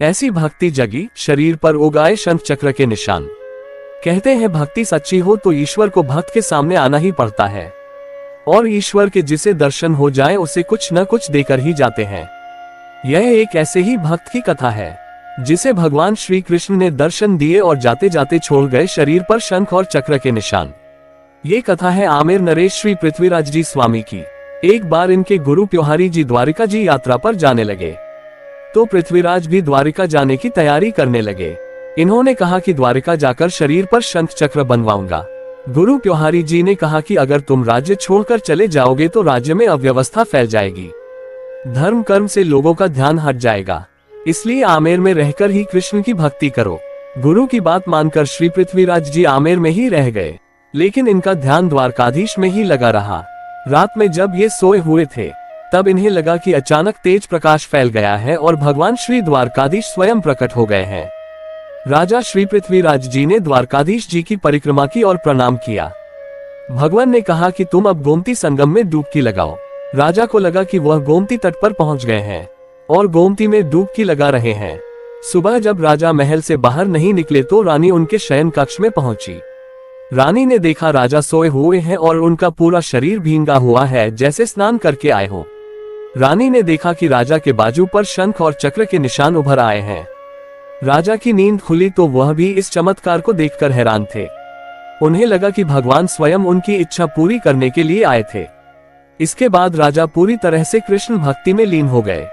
ऐसी भक्ति जगी, शरीर पर उगाए शंख चक्र के निशान। कहते हैं भक्ति सच्ची हो तो ईश्वर को भक्त के सामने आना ही पड़ता है, और ईश्वर के जिसे दर्शन हो जाए उसे कुछ न कुछ देकर ही जाते हैं। यह एक ऐसे ही भक्त की कथा है जिसे भगवान श्री कृष्ण ने दर्शन दिए और जाते जाते छोड़ गए शरीर पर शंख और चक्र के निशान। ये कथा है आमेर नरेश श्री पृथ्वीराज जी स्वामी की। एक बार इनके गुरु प्योहारी जी द्वारिका जी यात्रा पर जाने लगे, तो पृथ्वीराज भी द्वारिका जाने की तैयारी करने लगे। इन्होंने कहा कि द्वारिका जाकर शरीर पर शंख चक्र बनवाऊंगा। गुरु प्योहारी जी ने कहा कि अगर तुम राज्य छोड़कर चले जाओगे तो राज्य में अव्यवस्था फैल जाएगी, धर्म कर्म से लोगों का ध्यान हट जाएगा, इसलिए आमेर में रहकर ही कृष्ण की भक्ति करो। गुरु की बात मानकर श्री पृथ्वीराज जी आमेर में ही रह गए, लेकिन इनका ध्यान द्वारकाधीश में ही लगा रहा। रात में जब ये सोए हुए थे तब इन्हें लगा कि अचानक तेज प्रकाश फैल गया है और भगवान श्री द्वारकाधीश स्वयं प्रकट हो गए हैं। राजा श्री पृथ्वीराज जी ने द्वारकाधीश जी की परिक्रमा की और प्रणाम किया। भगवान ने कहा कि तुम अब गोमती संगम में डुबकी लगाओ। राजा को लगा कि वह गोमती तट पर पहुंच गए हैं और गोमती में डुबकी लगा रहे हैं। सुबह जब राजा महल से बाहर नहीं निकले तो रानी उनके शयन कक्ष में पहुंची। रानी ने देखा राजा सोए हुए हैं और उनका पूरा शरीर भींगा हुआ है जैसे स्नान करके आए हो। रानी ने देखा कि राजा के बाजू पर शंख और चक्र के निशान उभर आए हैं। राजा की नींद खुली तो वह भी इस चमत्कार को देखकर हैरान थे। उन्हें लगा कि भगवान स्वयं उनकी इच्छा पूरी करने के लिए आए थे। इसके बाद राजा पूरी तरह से कृष्ण भक्ति में लीन हो गए।